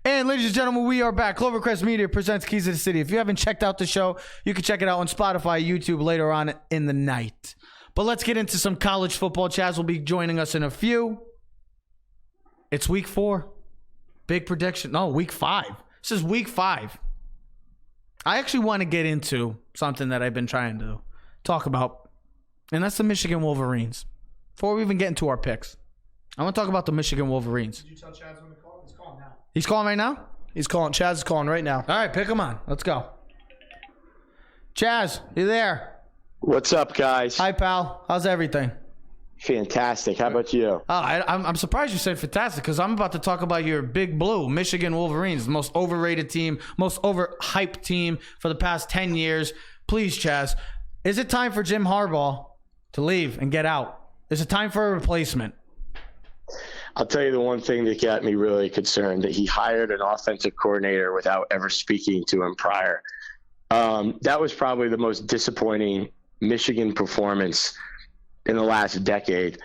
And ladies and gentlemen, we are back. Clovercrest Media presents Keys to the City. If you haven't checked out the show, you can check it out on Spotify, YouTube later on in the night. But let's get into some college football. Chaz will be joining us in a few. It's week 4. Big prediction. No, week 5. This is week 5. I actually want to get into something that I've been trying to talk about, and that's the Michigan Wolverines. Before we even get into our picks, I want to talk about the Michigan Wolverines. Did you tell Chaz when to call? He's calling now. He's calling right now? He's calling. Chaz is calling right now. All right, pick him on. Let's go. Chaz, you there? What's up, guys? Hi, pal. How's everything? Fantastic. How about you? Oh, I'm surprised you said fantastic because I'm about to talk about your Big Blue, Michigan Wolverines, the most overrated team, most overhyped team for the past 10 years. Please, Chaz, is it time for Jim Harbaugh to leave and get out? Is it time for a replacement? I'll tell you the one thing that got me really concerned, that he hired an offensive coordinator without ever speaking to him prior. That was probably the most disappointing Michigan performance in the last decade.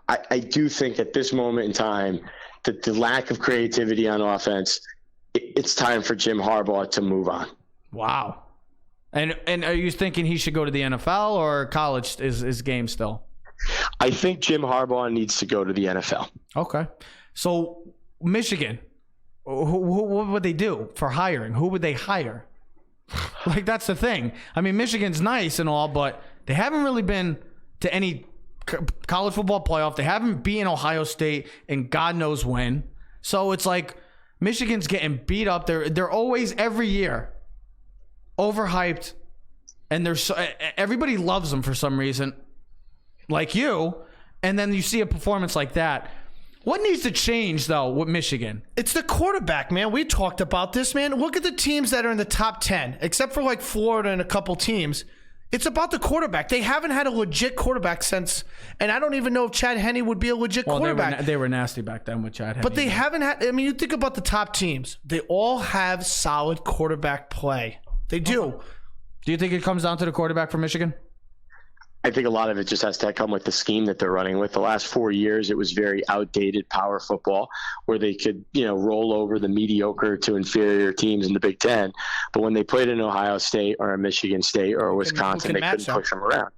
I do think at this moment in time that the lack of creativity on offense, it's time for Jim Harbaugh to move on. Wow. And are you thinking he should go to the NFL or college is game still? I think Jim Harbaugh needs to go to the NFL. Okay. So Michigan, what would they do for hiring? Who would they hire? Like, that's the thing. I mean, Michigan's nice and all, but they haven't really been to any college football playoff. They haven't beaten Ohio State and God knows when. So it's like Michigan's getting beat up. They're always, every year, overhyped, and everybody loves them for some reason, like you, and then you see a performance like that. What needs to change, though, with Michigan? It's the quarterback, man. We talked about this, man. Look at the teams that are in the top 10, except for like Florida and a couple teams. It's about the quarterback. They haven't had a legit quarterback since, and I don't even know if Chad Henne would be a legit quarterback. They were nasty back then with Chad Henne. But they haven't had, I mean, you think about the top teams. They all have solid quarterback play. They do. Do you think it comes down to the quarterback for Michigan? I think a lot of it just has to come with the scheme that they're running with. The last 4 years, it was very outdated power football where they could, roll over the mediocre to inferior teams in the Big Ten. But when they played in Ohio State or a Michigan State or a Wisconsin, they couldn't push them around.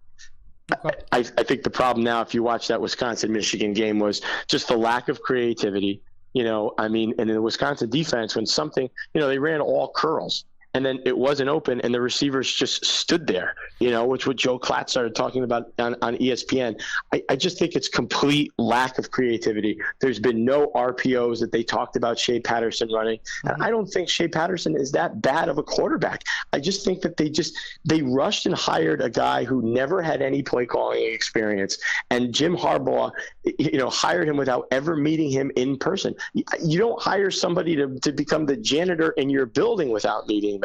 Okay. I think the problem now, if you watch that Wisconsin-Michigan game, was just the lack of creativity. And in the Wisconsin defense, when something, they ran all curls. And then it wasn't open, and the receivers just stood there, which what Joe Klatt started talking about on ESPN. I just think it's complete lack of creativity. There's been no RPOs that they talked about Shea Patterson running. And I don't think Shea Patterson is that bad of a quarterback. I just think that they rushed and hired a guy who never had any play calling experience. And Jim Harbaugh, hired him without ever meeting him in person. You don't hire somebody to become the janitor in your building without meeting them.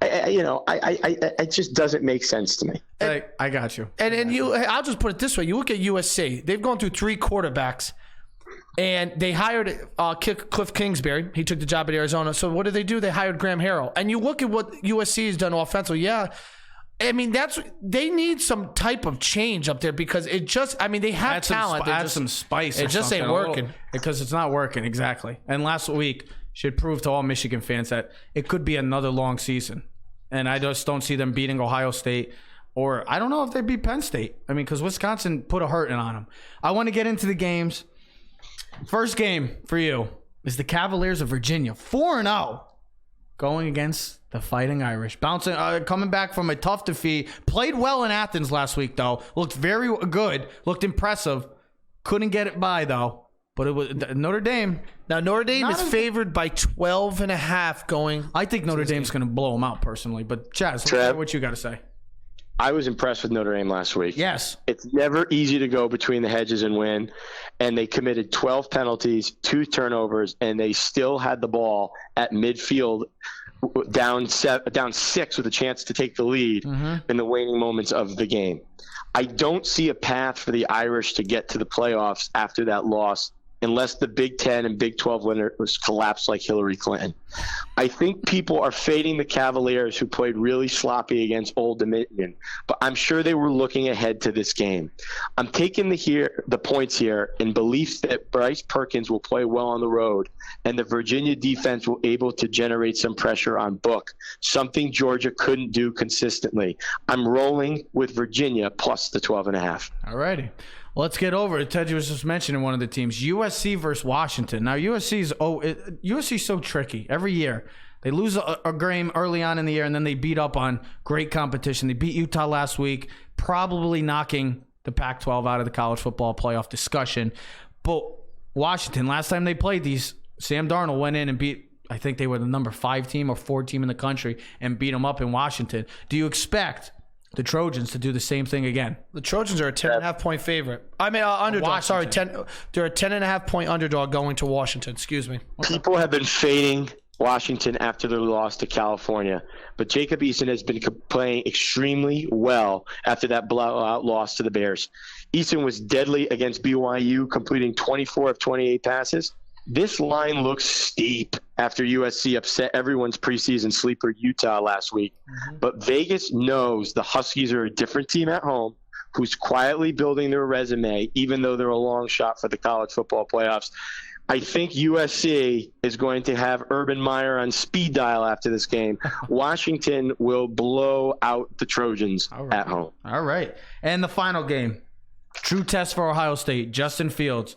It just doesn't make sense to me. I got you. I'll just put it this way. You look at USC. They've gone through 3 quarterbacks, and they hired Cliff Kingsbury. He took the job at Arizona. So what did they do? They hired Graham Harrell. And you look at what USC has done offensively. Yeah. I mean, they need some type of change up there because they have talent. Add some spice. It just ain't working. Because it's not working, exactly. And last week should prove to all Michigan fans that it could be another long season. And I just don't see them beating Ohio State, or I don't know if they beat Penn State. I mean, because Wisconsin put a hurting on them. I want to get into the games. First game for you is the Cavaliers of Virginia, 4-0, going against the Fighting Irish. Coming back from a tough defeat. Played well in Athens last week, though. Looked very good. Looked impressive. Couldn't get it by, though. But it was Notre Dame. Now, Notre Dame is favored by 12.5 going. I think Notre Dame's going to blow them out personally. But, Chaz, what you got to say? I was impressed with Notre Dame last week. Yes. It's never easy to go between the hedges and win. And they committed 12 penalties, 2 turnovers, and they still had the ball at midfield down 6 with a chance to take the lead in the waning moments of the game. I don't see a path for the Irish to get to the playoffs after that loss unless the Big Ten and Big 12 winners collapse like Hillary Clinton. I think people are fading the Cavaliers, who played really sloppy against Old Dominion, but I'm sure they were looking ahead to this game. I'm taking the points here in belief that Bryce Perkins will play well on the road, and the Virginia defense will able to generate some pressure on Book, something Georgia couldn't do consistently. I'm rolling with Virginia plus the 12.5. All righty. Let's get over it. Ted was just mentioning one of the teams, USC versus Washington. Now, USC's so tricky. Every year, they lose a game early on in the year, and then they beat up on great competition. They beat Utah last week, probably knocking the Pac-12 out of the college football playoff discussion. But Washington, last time they played these, Sam Darnold went in and beat, I think they were the number 5 team or 4 team in the country, and beat them up in Washington. Do you expect the Trojans to do the same thing again? The Trojans are a 10.5-point favorite. I mean, underdog. Sorry, they're a 10.5-point underdog going to Washington. Excuse me. People have been fading Washington after their loss to California, but Jacob Eason has been playing extremely well after that blowout loss to the Bears. Eason was deadly against BYU, completing 24 of 28 passes. This line looks steep after USC upset everyone's preseason sleeper Utah last week. But Vegas knows the Huskies are a different team at home, who's quietly building their resume, even though they're a long shot for the college football playoffs. I think USC is going to have Urban Meyer on speed dial after this game. Washington will blow out the Trojans at home. All right. And the final game, true test for Ohio State, Justin Fields.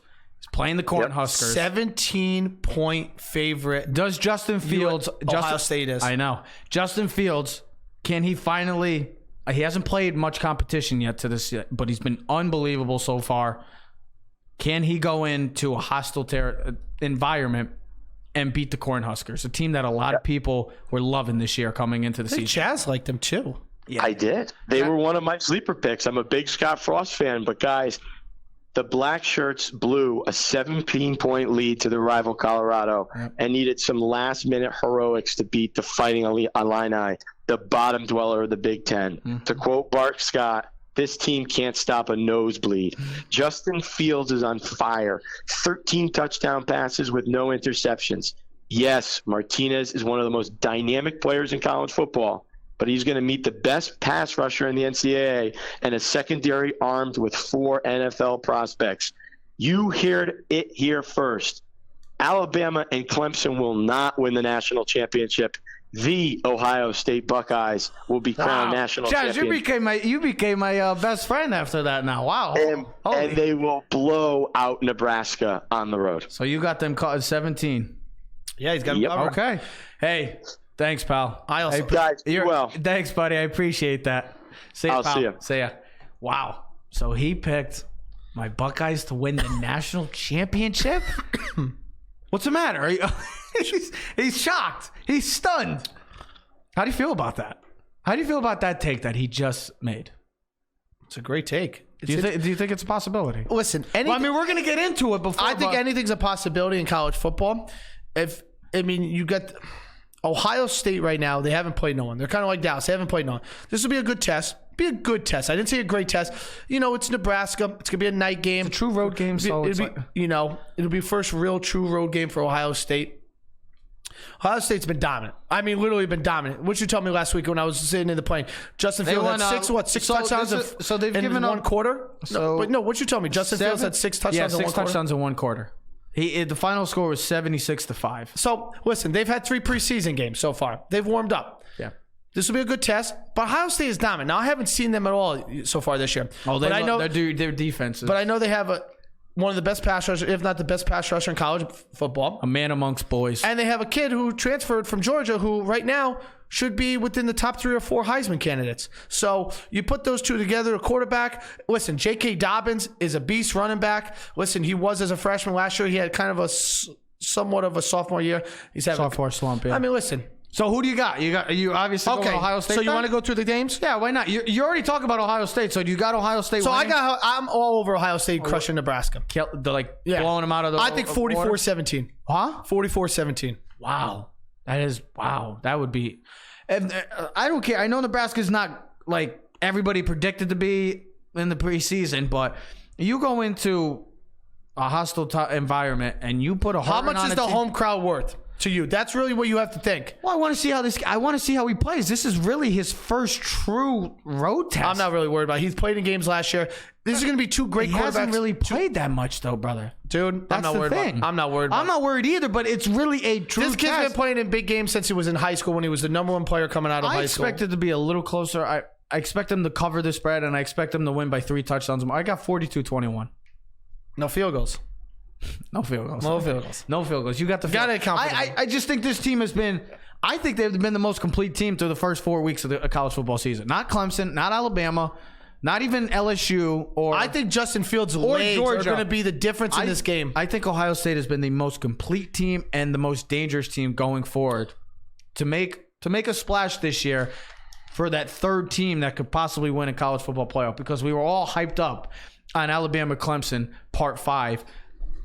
Playing the Cornhuskers. 17-point favorite. Does Justin Fields... Ohio State is. I know. Justin Fields, can he finally... He hasn't played much competition yet to this yet, but he's been unbelievable so far. Can he go into a hostile environment and beat the Cornhuskers, a team that a lot of people were loving this year coming into the season? Chaz liked them too. Yeah. I did. They were one of my sleeper picks. I'm a big Scott Frost fan, but guys... The Black Shirts blew a 17-point lead to the rival Colorado and needed some last-minute heroics to beat the Fighting Illini, the bottom dweller of the Big Ten. To quote Bart Scott, this team can't stop a nosebleed. Justin Fields is on fire. 13 touchdown passes with no interceptions. Yes, Martinez is one of the most dynamic players in college football, but he's going to meet the best pass rusher in the NCAA and a secondary armed with 4 NFL prospects. You heard it here first. Alabama and Clemson will not win the national championship. The Ohio State Buckeyes will be crowned national champions. You became my best friend after that now. Wow. And they will blow out Nebraska on the road. So you got them caught at 17. Yeah, he's got them covered. Okay. Hey. Thanks, pal. I also guys, well. Thanks, buddy. I appreciate that. I'll see you. See ya. Wow. So he picked my Buckeyes to win the national championship? What's the matter? He's shocked. He's stunned. How do you feel about that? How do you feel about that take that he just made? It's a great take. Do you think it's a possibility? Listen, we're going to get into it before. I think anything's a possibility in college football. You got Ohio State right now, they haven't played no one. They're kind of like Dallas. They haven't played no one. This will be a good test. Be a good test. I didn't say a great test. It's Nebraska. It's going to be a night game. It's a true road game. It'll be first real true road game for Ohio State. Ohio State's been dominant. I mean, literally been dominant. What you told me last week when I was sitting in the plane? Justin Fields had six touchdowns in one quarter? What you told me? Justin Fields had 6 touchdowns in one quarter? 6 touchdowns in one quarter. The final score was 76-5. So, listen, they've had 3 preseason games so far. They've warmed up. Yeah. This will be a good test. But Ohio State is dominant. Now, I haven't seen them at all so far this year. I know their defenses. But I know they have one of the best pass rushers, if not the best pass rusher in college football. A man amongst boys. And they have a kid who transferred from Georgia who right now should be within the top 3 or 4 Heisman candidates. So you put those two together, a quarterback. Listen, J.K. Dobbins is a beast running back. Listen, he was as a freshman last year. He had kind of somewhat of a sophomore year. He's having sophomore slump, yeah. I mean, listen. So who do you got? You obviously going Ohio State. So you want to go through the games? Yeah, why not? You already talked about Ohio State, so do you got Ohio State winning? I'm all over Ohio State crushing Nebraska. Blowing them out of the I think 44-17. Huh? 44-17. Wow. That would be... I don't care. I know Nebraska's not like everybody predicted to be in the preseason, but you go into a hostile environment, and you put a How hurting much on is a the team- home crowd worth to you? That's really what you have to think. Well, I want to see how he plays. This is really his first true road test. I'm not really worried about it. He's played in games last year. This is going to be two great He quarterbacks. hasn't really played that much, though, brother. Dude, That's I'm not the worried thing. about it. I'm not worried about I'm not worried either, but it's really a true This kid's test. been playing in big games since he was in high school when he was the number 1 player coming out of I high school. expect it to be a little closer. I expect him to cover the spread, and I expect him to win by 3 touchdowns. I got 42-21. No field goals. No field goals. No field goals. No field goals. You got the Gotta field. account for them. I just think this team has been. I think they've been the most complete team through the first 4 weeks of the college football season. Not Clemson, not Alabama, not even LSU, or I think Justin Fields' legs are Georgia. going to be the difference in this game. I think Ohio State has been the most complete team and the most dangerous team going forward to make a splash this year for that third team that could possibly win a college football playoff, because we were all hyped up on Alabama Clemson Part 5.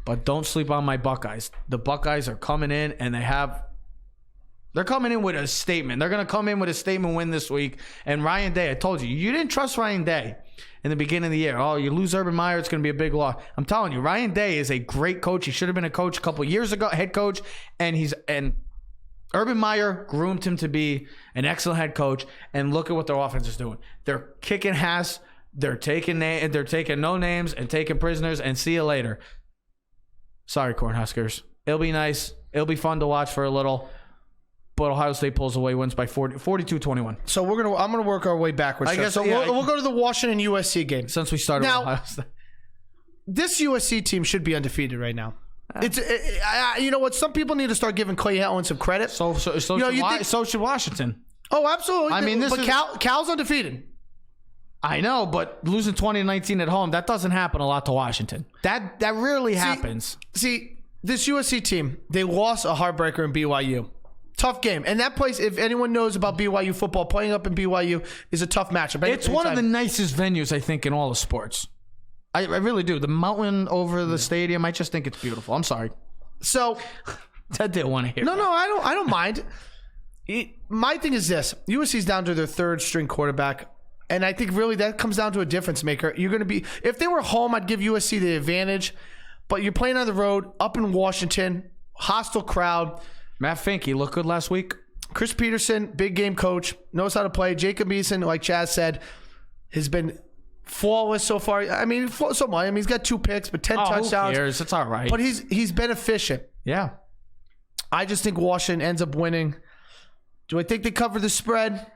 But don't sleep on my Buckeyes. The Buckeyes are coming in, and they're coming in with a statement. They're going to come in with a statement win this week. And Ryan Day, I told you, you didn't trust Ryan Day in the beginning of the year. Oh, you lose Urban Meyer, it's going to be a big loss. I'm telling you, Ryan Day is a great coach. He should have been a coach a couple years ago, head coach, and Urban Meyer groomed him to be an excellent head coach. And look at what their offense is doing. They're kicking ass. They're taking no names and taking prisoners, and see you later. Sorry, Cornhuskers. It'll be nice. It'll be fun to watch for a little. But Ohio State pulls away, wins by 42-21. So I'm going to work our way backwards. I guess, so yeah, we'll go to the Washington USC game. Since we started Now- with Ohio State. This USC team should be undefeated right now. You know what? Some people need to start giving Clay Helton some credit. So should Washington. Oh, absolutely. I mean, Cal's undefeated. I know, but losing 20-19 at home, that doesn't happen a lot to Washington. That rarely happens. See, this USC team, they lost a heartbreaker in BYU. Tough game. And that place, if anyone knows about BYU football, playing up in BYU is a tough matchup. It's one of the nicest venues, I think, in all of sports. I really do. The mountain over the stadium, I just think it's beautiful. I'm sorry. So, Ted didn't want to hear no, that. I don't mind. My thing is this. USC's down to their third string quarterback. And I think really that comes down to a difference maker. You're going to be, if they were home, I'd give USC the advantage. But you're playing on the road, up in Washington, hostile crowd. Matt Fink, he looked good last week. Chris Peterson, big game coach, knows how to play. Jacob Eason, like Chaz said, has been flawless so far. I mean, he's got 2 picks, but 10 touchdowns. Who cares? It's all right. But he's been efficient. Yeah. I just think Washington ends up winning. Do I think they cover the spread?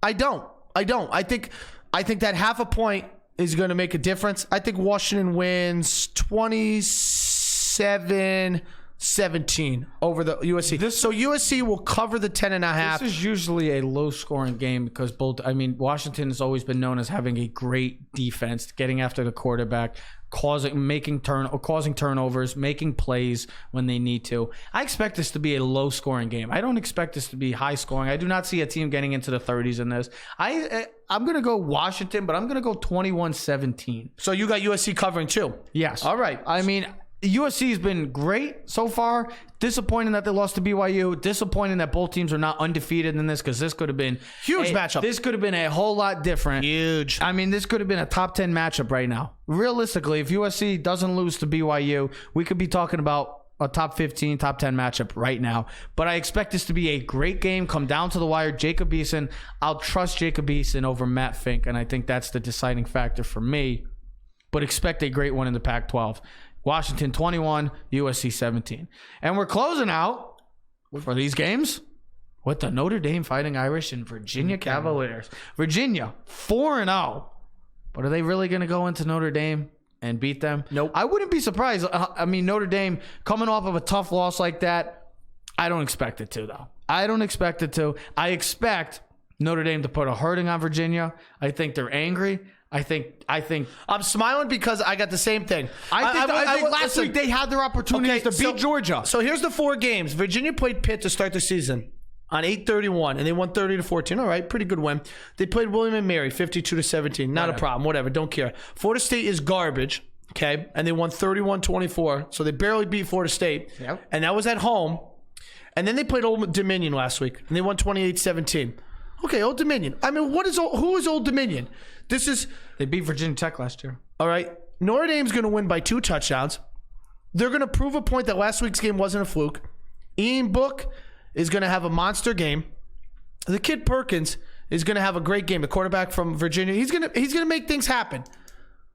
I don't. I think that half a point is going to make a difference. I think Washington wins 27-17 over the USC. So USC will cover the 10.5. This is usually a low-scoring game because Washington has always been known as having a great defense, getting after the quarterback, causing turnovers, making plays when they need to. I expect this to be a low-scoring game. I don't expect this to be high-scoring. I do not see a team getting into the 30s in this. I'm going to go Washington, but I'm going to go 21-17. So you got USC covering too? Yes. All right. I mean, USC has been great so far. Disappointing that they lost to BYU. Disappointing that both teams are not undefeated in this, because this could have been huge matchup. This could have been a whole lot different. Huge. I mean, this could have been a top 10 matchup right now. Realistically, if USC doesn't lose to BYU, we could be talking about a top 15, top 10 matchup right now. But I expect this to be a great game, come down to the wire. Jacob Eason, I'll trust Jacob Eason over Matt Fink, and I think that's the deciding factor for me. But expect a great one in the Pac-12. Washington 21, USC 17. And we're closing out for these games with the Notre Dame Fighting Irish and Virginia Cavaliers. Virginia 4-0. But are they really going to go into Notre Dame and beat them? Nope. I wouldn't be surprised. I mean, Notre Dame coming off of a tough loss like that, I don't expect it to, though. I don't expect it to. I expect Notre Dame to put a hurting on Virginia. I think they're angry. I think I'm smiling because I got the same thing. I think last week they had their opportunities to beat Georgia. So here's the 4 games. Virginia played Pitt to start the season on 8/31, and they won 30-14. All right, pretty good win. They played William and Mary 52-17. Not a problem. Whatever. Don't care. Florida State is garbage. Okay, and they won 31-24. So they barely beat Florida State. Yep. And that was at home. And then they played Old Dominion last week, and they won 28-17. Okay, Old Dominion. I mean, who is Old Dominion? They beat Virginia Tech last year. All right. Notre Dame's going to win by 2 touchdowns. They're going to prove a point that last week's game wasn't a fluke. Ian Book is going to have a monster game. The kid Perkins is going to have a great game. The quarterback from Virginia, he's going to make things happen.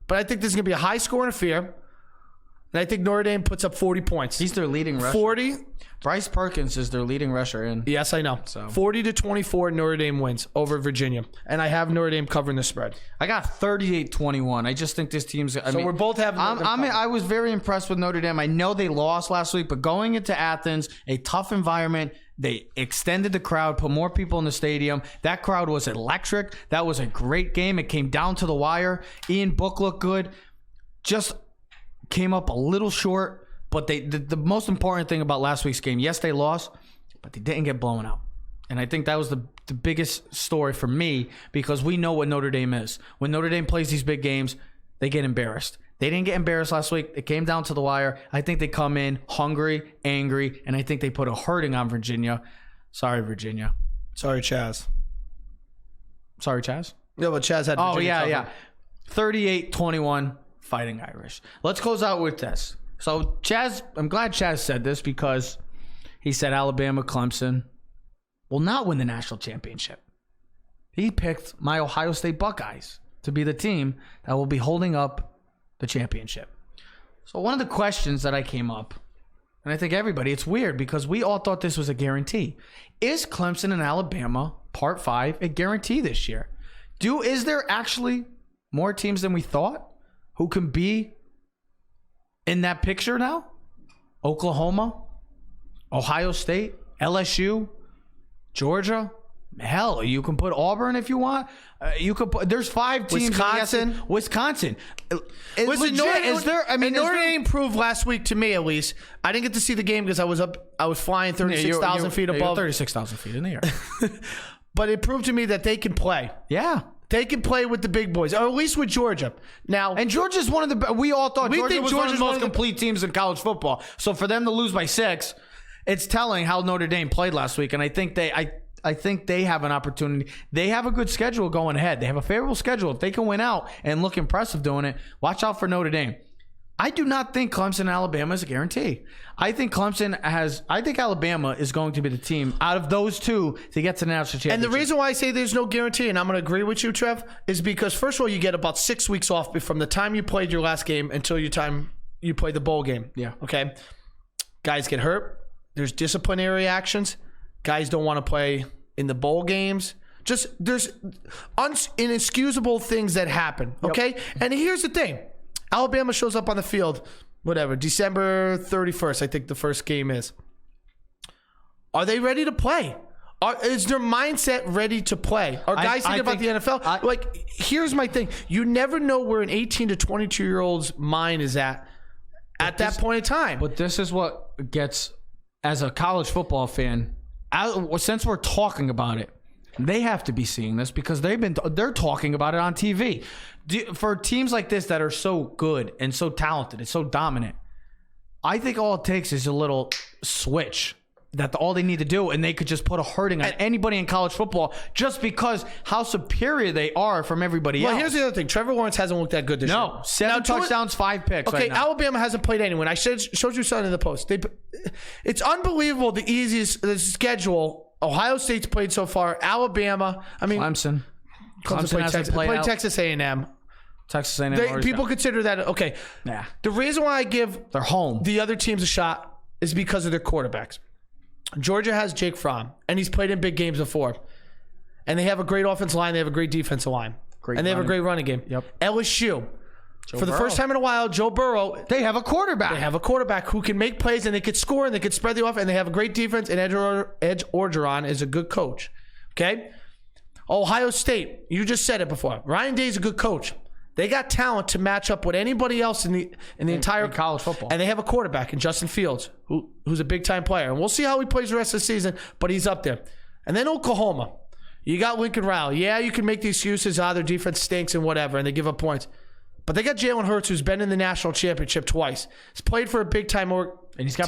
But I think there's going to be a high scoring affair. And I think Notre Dame puts up 40 points. He's their leading rusher. 40. Bryce Perkins is their leading rusher in. Yes, I know. So 40-24, Notre Dame wins over Virginia. And I have Notre Dame covering the spread. I got 38-21. I just think this team's... We're both having... I was very impressed with Notre Dame. I know they lost last week, but going into Athens, a tough environment, they extended the crowd, put more people in the stadium. That crowd was electric. That was a great game. It came down to the wire. Ian Book looked good. Just came up a little short. But the most important thing about last week's game, yes, they lost, but they didn't get blown out. And I think that was the biggest story for me, because we know what Notre Dame is. When Notre Dame plays these big games, they get embarrassed. They didn't get embarrassed last week. It came down to the wire. I think they come in hungry, angry, and I think they put a hurting on Virginia. Sorry, Virginia. Sorry, Chaz. Sorry, Chaz? No, but Chaz had Virginia covered. 38-21, Fighting Irish. Let's close out with this. So, Chaz, I'm glad Chaz said this, because he said Alabama, Clemson will not win the national championship. He picked my Ohio State Buckeyes to be the team that will be holding up the championship. So, one of the questions that I came up, and I think everybody, it's weird because we all thought this was a guarantee. Is Clemson and Alabama, Part 5, a guarantee this year? Is there actually more teams than we thought who can be in that picture now? Oklahoma, Ohio State, LSU, Georgia. Hell, you can put Auburn if you want. You could put. There's 5 teams. Wisconsin. Listen, Notre Dame proved last week to me, at least. I didn't get to see the game because I was flying 36,000 feet above. 36,000 feet in the air. But it proved to me that they can play. Yeah. They can play with the big boys, or at least with Georgia. Now, and Georgia's one of the. We all thought Georgia was one of the most complete teams in college football. So for them to lose by 6, it's telling how Notre Dame played last week. And I think I think they have an opportunity. They have a good schedule going ahead. They have a favorable schedule. If they can win out and look impressive doing it, watch out for Notre Dame. I do not think Clemson and Alabama is a guarantee. I think Alabama is going to be the team out of those two to get to the national championship. And the reason why I say there's no guarantee, and I'm going to agree with you, Trev, is because, first of all, you get about 6 weeks off from the time you played your last game until your time you play the bowl game. Yeah. Okay? Guys get hurt. There's disciplinary actions. Guys don't want to play in the bowl games. Just there's inexcusable things that happen. Okay? Yep. And here's the thing. Alabama shows up on the field, December 31st, I think the first game is. Are they ready to play? Is their mindset ready to play? Are guys thinking about the NFL? Here's my thing. You never know where an 18 to 22-year-old's mind is at that point in time. But this is what gets, as a college football fan, since we're talking about it, they have to be seeing this because they're talking about it on TV. For teams like this that are so good and so talented and so dominant, I think all it takes is a little switch. That's all they need to do, and they could just put a hurting on anybody in college football just because how superior they are from everybody else. Well, here's the other thing. Trevor Lawrence hasn't looked that good this year. No, 7 touchdowns, 5 picks. Okay, right now. Alabama hasn't played anyone. I showed you something in the post. It's unbelievable the schedule Ohio State's played so far. Alabama, Clemson played Texas A&M. Texas A&M. People consider that okay. Yeah. The reason why I give they're home the other teams a shot is because of their quarterbacks. Georgia has Jake Fromm, and he's played in big games before. And they have a great offensive line. They have a great defensive line. They have a great running game. Yep. LSU. For the first time in a while, Joe Burrow. They have a quarterback. They have a quarterback who can make plays, and they could score, and they could spread the offense, and they have a great defense, and Edge Orgeron is a good coach. Okay? Ohio State. You just said it before. Ryan Day's a good coach. They got talent to match up with anybody else in the entire college football. And they have a quarterback in Justin Fields, who's a big-time player. And we'll see how he plays the rest of the season, but he's up there. And then Oklahoma. You got Lincoln Riley. Yeah, you can make the excuses, their defense stinks and whatever, and they give up points. But they got Jalen Hurts, who's been in the national championship twice. He's played for a big-time team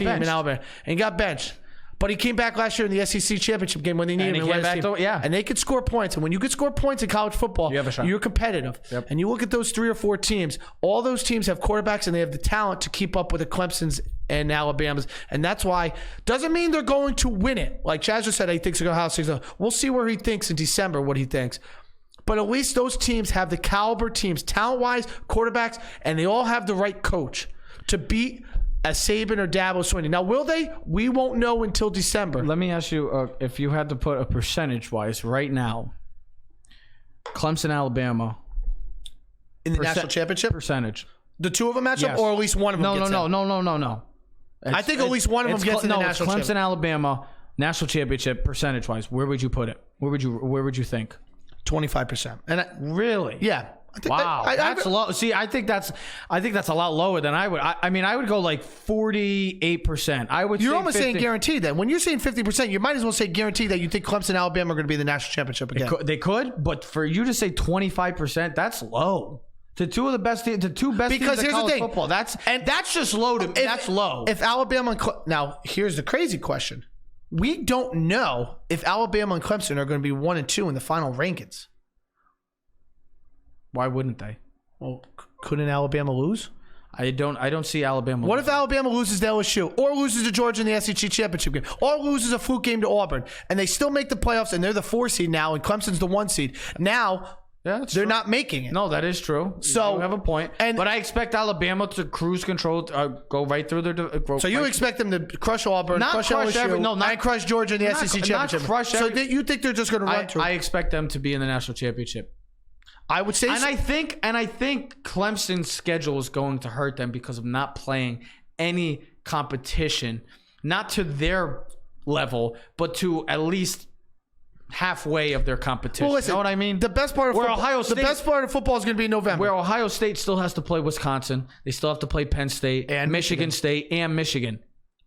in Alabama. And he got benched. But he came back last year in the SEC championship game when they needed him. he came back And they could score points. And when you could score points in college football, You have a shot. you're competitive. Yep. And you look at those 3 or 4 teams, all those teams have quarterbacks and they have the talent to keep up with the Clemsons and Alabamas. And that's why, doesn't mean they're going to win it. Like Chaz just said, he thinks they're going to have 6. We'll see where he thinks in December, what he thinks. But at least those teams have the caliber teams, talent-wise, quarterbacks, and they all have the right coach to beat a Saban or Dabo Swinney. Now, will they? We won't know until December. Let me ask you, if you had to put a percentage-wise right now, Clemson, Alabama. In the national championship? Percentage. The 2 of them match up, Yes. or at least one of them gets in? No. I think at least one of them gets in the national championship. Clemson, Alabama, national championship, percentage-wise. Where would you put it? Where would you think? 25%. And Really? yeah. Wow, that's low. See, I think that's a lot lower than I would. I mean, I would go like 48%. I would. You're say almost 50. saying guaranteed then. When you're saying 50%, you might as well say guaranteed that you think Clemson and Alabama are going to be in the national championship again. They could, but for you to say 25%, that's low. The two best teams Because in here's the college thing. football. That's just low. That's low. If Alabama and now here's the crazy question: we don't know if Alabama and Clemson are going to be 1 and 2 in the final rankings. Why wouldn't they? Well, couldn't Alabama lose? I don't see Alabama. What if Alabama loses to LSU or loses to Georgia in the SEC championship game or loses a fluke game to Auburn and they still make the playoffs and they're the 4 seed now and Clemson's the 1 seed? Now they're true. not making it. No, that is true. So you have a point. But I expect Alabama to cruise control, go right through their. So you expect them to crush Auburn, crush LSU, and crush Georgia in the SEC championship. So you think they're just going to run through? I expect them to be in the national championship. I would say, and I think Clemson's schedule is going to hurt them because of not playing any competition, not to their level, but to at least halfway of their competition. Well, listen, you know what I mean? The best part of the best part of football is going to be in November. Where Ohio State still has to play Wisconsin, they still have to play Penn State and Michigan State and Michigan.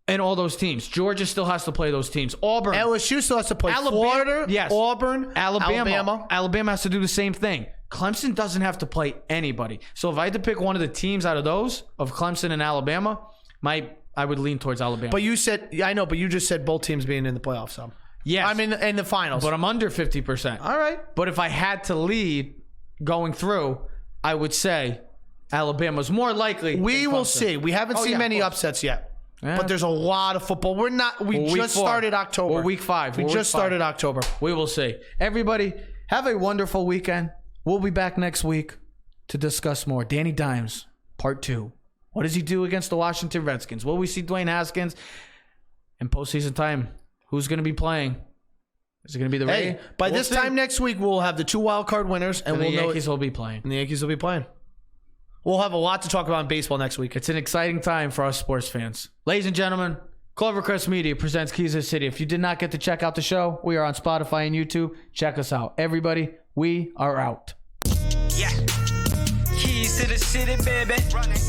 And all those teams. Georgia still has to play those teams. Auburn. LSU still has to play Florida. Yes. Auburn. Alabama. Alabama has to do the same thing. Clemson doesn't have to play anybody. So if I had to pick one of the teams out of those, of Clemson and Alabama, I would lean towards Alabama. But you said, I know, but you just said both teams being in the playoffs. So. Yes. I'm in the finals. But I'm under 50%. All right. But if I had to lead going through, I would say Alabama's more likely. We will see. We haven't seen many upsets yet. Yeah. But there's a lot of football. We just started October. Or week 5. We just started October. We will see. Everybody, have a wonderful weekend. We'll be back next week to discuss more. Danny Dimes, part 2. What does he do against the Washington Redskins? Will we see Dwayne Haskins in postseason time? Who's going to be playing? Is it going to be the Rays? Hey, by this time next week, we'll have the 2 wild card winners, and the Yankees will be playing. And the Yankees will be playing. We'll have a lot to talk about in baseball next week. It's an exciting time for us sports fans. Ladies and gentlemen, Clovercrest Media presents Keys to the City. If you did not get to check out the show, we are on Spotify and YouTube. Check us out. Everybody, we are out. Yeah. Keys to the city, baby.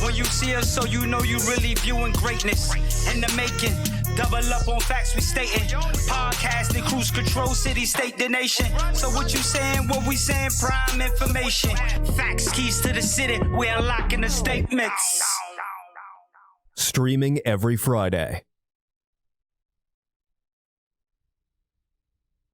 When you see us, so you know you really viewing greatness in the making. Double up on facts we stating. Podcasting, cruise control, city, state, the nation. So what you saying, what we saying, prime information. Facts, keys to the city, we unlocking the statements. Streaming every Friday.